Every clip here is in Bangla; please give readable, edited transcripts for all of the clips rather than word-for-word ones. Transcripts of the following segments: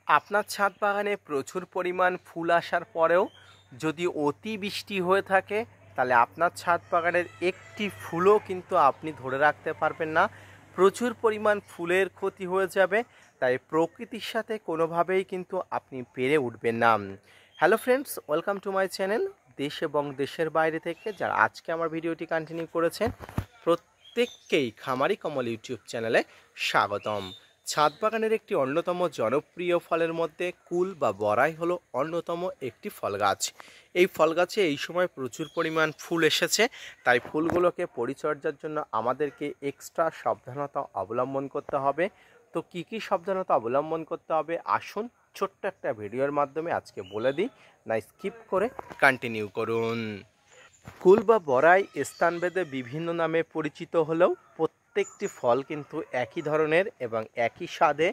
আপনার ছাদ বাগানে প্রচুর পরিমাণ ফুল আসার পরেও যদি অতি বৃষ্টি হয়ে থাকে তাহলে আপনার ছাদ বাগানের একটি ফুলও কিন্তু আপনি ধরে রাখতে পারবেন না। প্রচুর পরিমাণ ফুলের ক্ষতি হয়ে যাবে। তাই প্রকৃতির সাথে কোনোভাবেই কিন্তু আপনি পেরে উঠবেন না। Hello friends, welcome to my channel. দেশ এবং দেশের বাইরে থেকে যারা আজকে আমার ভিডিওটি কন্টিনিউ করেছেন প্রত্যেককেই খামারি কমল ইউটিউব চ্যানেলে স্বাগতম। ছাদ বাগানের একটি অন্যতম জনপ্রিয় ফলের মধ্যে কুল বা বড়াই হলো অন্যতম একটি ফল গাছ। এই ফল গাছে এই সময় প্রচুর পরিমাণ ফুল এসেছে, তাই ফুলগুলোকে পরিচর্যার জন্য আমাদেরকে এক্সট্রা সাবধানতা অবলম্বন করতে হবে। তো কী কী সাবধানতা অবলম্বন করতে হবে আসুন ছোট্ট একটা ভিডিওর মাধ্যমে আজকে বলে দিই, না স্কিপ করে কন্টিনিউ করুন। কুল বা বড়াই স্থানভেদে বিভিন্ন নামে পরিচিত হলেও প্রত্যেকটি ফল কিন্তু একই ধরনের এবং একই স্বাদে।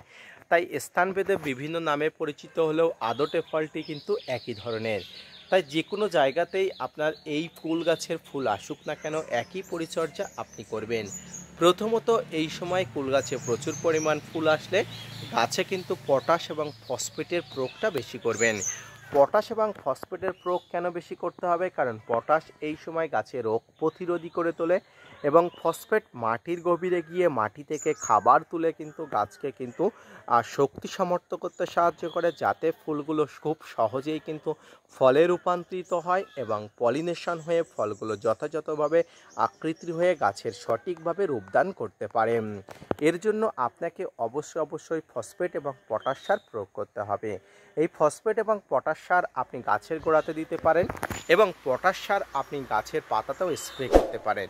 তাই স্থানভেদে বিভিন্ন নামে পরিচিত হলেও আদতে ফলটি কিন্তু একই ধরনের। তাই যে কোনো জায়গাতেই আপনার এই কুল গাছের ফুল আসুক না কেন একই পরিচর্যা আপনি করবেন। প্রথমত এই সময় কুল গাছে প্রচুর পরিমাণ ফুল আসলে গাছে কিন্তু পটাশ এবং ফসফেটের প্রয়োগটা বেশি করবেন। পটাশ এবং ফসফেটের প্রয়োগ কেন বেশি করতে হবে? কারণ পটাশ এই সময় গাছে রোগ প্রতিরোধী করে তোলে এবং ফসফেট মাটির গভীরে গিয়ে মাটি থেকে খাবার তুলে কিন্তু গাছকে কিন্তু শক্তি সমর্থ করতে সাহায্য করে, যাতে ফুলগুলো খুব সহজেই কিন্তু ফলে রূপান্তরিত হয় এবং পলিনেশন হয়ে ফলগুলো যথাযথভাবে আকৃতি হয়ে গাছের সঠিকভাবে রূপদান করতে পারে। এর জন্য আপনাকে অবশ্যই ফসফেট এবং পটাশ সার প্রয়োগ করতে হবে। এই ফসফেট এবং পটাশ সার আপনি গাছের গোড়াতে দিতে পারেন এবং পটাশ সার আপনি গাছের পাতাতেও স্প্রে করতে পারেন।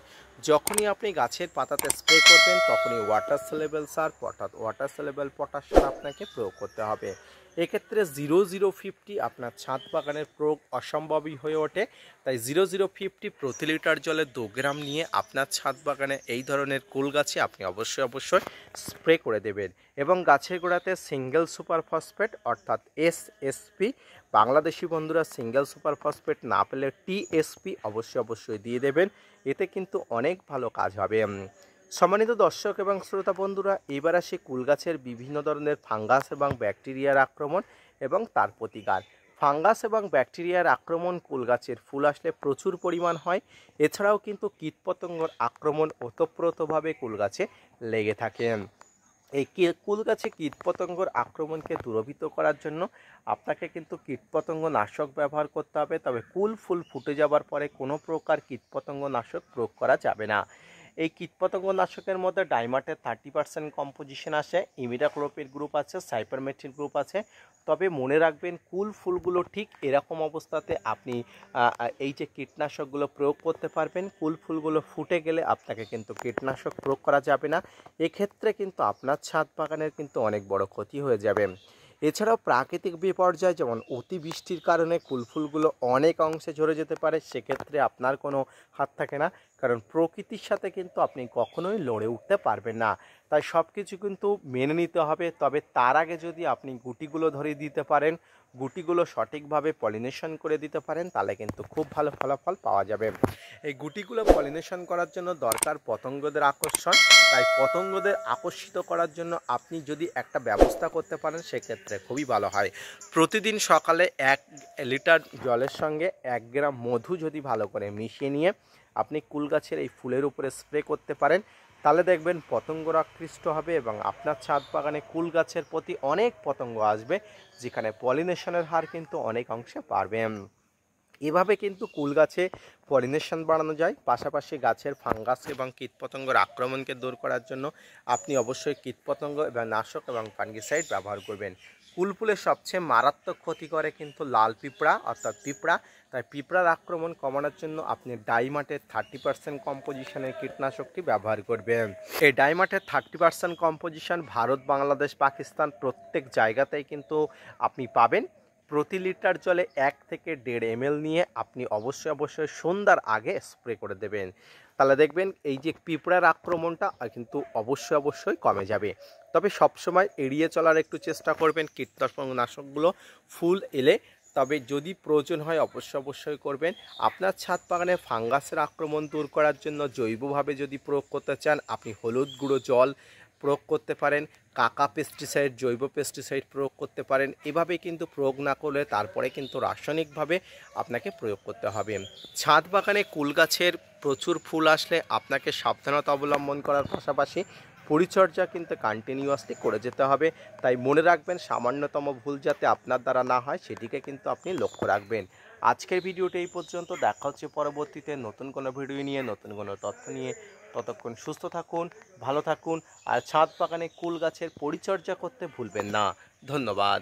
যখনই আপনি গাছের পাতাতে স্প্রে করবেন তখনই ওয়াটার সলিউবল সার অর্থাৎ ওয়াটার সলিউবল পটাশ সার আপনাকে প্রয়োগ করতে হবে। এক্ষেত্রে 0050 আপনার ছাদ বাগানের প্রয়োগ অসম্ভবই হয়ে ওঠে। তাই 0050 প্রতি লিটার জলে 2 গ্রাম নিয়ে আপনার ছাদ বাগানে এই ধরনের কুল গাছে আপনি অবশ্যই স্প্রে করে দেবেন এবং গাছের গোড়াতে সিঙ্গেল সুপার ফসফেট অর্থাৎ SSP, বাংলাদেশি বন্ধুরা সিঙ্গেল সুপার ফসফেট না পেলে TSP অবশ্যই দিয়ে দেবেন। এতে কিন্তু অনেক ভালো কাজ হবে। সম্মানিত দর্শক এবং শ্রোতা বন্ধুরা, এবার আসি কুল গাছের বিভিন্ন ধরনের ফাঙ্গাস এবং ব্যাকটেরিয়ার আক্রমণ এবং তার প্রতিকার। ফাঙ্গাস এবং ব্যাকটেরিয়ার আক্রমণ কুল গাছের ফুল আসলে প্রচুর পরিমাণ হয়। এছাড়াও কিন্তু কীটপতঙ্গর আক্রমণ ওতপ্রোতভাবে কুল গাছে লেগে থাকে। এই কুল গাছে কীটপতঙ্গর আক্রমণকে দূরীভূত করার জন্য আপনাকে কিন্তু কীটপতঙ্গ নাশক ব্যবহার করতে হবে। তবে কুল ফুল ফুটে যাবার পরে কোনো প্রকার কীটপতঙ্গ নাশক প্রয়োগ করা যাবে না। এই কীটপতঙ্গ নাশকের মধ্যে ডাইমাটের 30% কম্পোজিশন আসে, ইমিডাক্লোপিড গ্রুপ আছে, সাইপারমেথ্রিন গ্রুপ আছে। তবে মনে রাখবেন কুল ফুলগুলো ঠিক এরকম অবস্থাতে আপনি এই যে কীটনাশকগুলো প্রয়োগ করতে পারবেন। কুল ফুলগুলো ফুটে গেলে আপনাকে কিন্তু কীটনাশক প্রয়োগ করা যাবে না। এক্ষেত্রে কিন্তু আপনার ছাদ বাগানের কিন্তু অনেক বড় ক্ষতি হয়ে যাবে। এছাড়াও প্রাকৃতিক বিপর্যয় যেমন অতিবৃষ্টির কারণে কুল ফুলগুলো অনেক অংশে ঝরে যেতে পারে, সেক্ষেত্রে আপনার কোনো হাত থাকে না, কারণ প্রকৃতির সাথে কিন্তু আপনি কখনোই লড়ে উঠতে পারবেন না। তাই সব কিছু কিন্তু মেনে নিতে হবে। তবে তার আগে যদি আপনি গুটিগুলো ধরিয়ে দিতে পারেন, গুটিগুলো সঠিকভাবে পলিনেশন করে দিতে পারেন, তাহলে কিন্তু খুব ভালো ফলাফল পাওয়া যাবে। এই গুটিগুলো পলিনেশন করার জন্য দরকার পতঙ্গদের আকর্ষণ। তাই পতঙ্গদের আকর্ষিত করার জন্য আপনি যদি একটা ব্যবস্থা করতে পারেন সেক্ষেত্রে খুবই ভালো হয়। প্রতিদিন সকালে 1 লিটার জলের সঙ্গে 1 গ্রাম মধু যদি ভালো করে মিশিয়ে নিয়ে আপনি কুল গাছের এই ফুলের উপরে স্প্রে করতে পারেন, তাহলে দেখবেন পতঙ্গরা আকৃষ্ট হবে এবং আপনার ছাদ বাগানে কুল গাছের প্রতি অনেক পতঙ্গ আসবে, যেখানে পলিনেশনের হার কিন্তু অনেক অংশে বাড়বে। এভাবে কিন্তু কুল গাছে পলিনেশন বাড়ানো যায়। পাশাপাশি গাছের ফাঙ্গাস এবং কীটপতঙ্গের আক্রমণকে দূর করার জন্য আপনি অবশ্যই কীটপতঙ্গ এবং নাশক এবং ফাঙ্গিসাইড ব্যবহার করবেন। কুল ফুলের সবচেয়ে মারাত্মক ক্ষতি করে কিন্তু লাল পিঁপড়া অর্থাৎ পিঁপড়া। তাই পিঁপড়ার আক্রমণ কমানোর জন্য আপনি ডাইমাটের 30% কম্পোজিশনের কীটনাশকটি ব্যবহার করবেন। এই ডাইমাটের 30% কম্পোজিশন ভারত, বাংলাদেশ, পাকিস্তান প্রত্যেক জায়গাতেই কিন্তু আপনি পাবেন। প্রতি লিটার জলে 1 থেকে 1.5 ml নিয়ে আপনি অবশ্যই সন্ধ্যার আগে স্প্রে করে দেবেন। তাহলে দেখবেন এই যে পিঁপড়ার আক্রমণটা কিন্তু অবশ্যই কমে যাবে। তবে সবসময় এড়িয়ে চলার একটু চেষ্টা করবেন কীটনাশকগুলো ফুল এলে। তবে যদি প্রয়োজন হয় অবশ্যই করবেন। আপনার ছাদ বাগানে ফাঙ্গাসের আক্রমণ দূর করার জন্য জৈবভাবে যদি প্রয়োগ করতে চান আপনি হলুদ গুঁড়ো জল প্রয়োগ করতে পারেন। কাকা পেস্টিসাইড, জৈব পেস্টিসাইড প্রয়োগ করতে পারেন। এভাবে কিন্তু প্রয়োগ না করলে তারপরে কিন্তু রাসায়নিকভাবে আপনাকে প্রয়োগ করতে হবে। ছাদ বাগানে কুল গাছের প্রচুর ফুল আসলে আপনাকে সাবধানতা অবলম্বন করার পাশাপাশি পরিচর্যা কিন্তু কন্টিনিউয়াসলি করে যেতে হবে। তাই মনে রাখবেন, সামান্যতম ভুল যাতে আপনার দ্বারা না হয় সেদিকে কিন্তু আপনি লক্ষ্য রাখবেন। আজকের ভিডিওটি এই পর্যন্ত। দেখা হচ্ছে পরবর্তীতে নতুন কোনো ভিডিও নিয়ে, নতুন কোনো তথ্য নিয়ে। ততক্ষণ সুস্থ থাকুন, ভালো থাকুন, আর ছাদ বাগানে কুল গাছের পরিচর্যা করতে ভুলবেন না। ধন্যবাদ।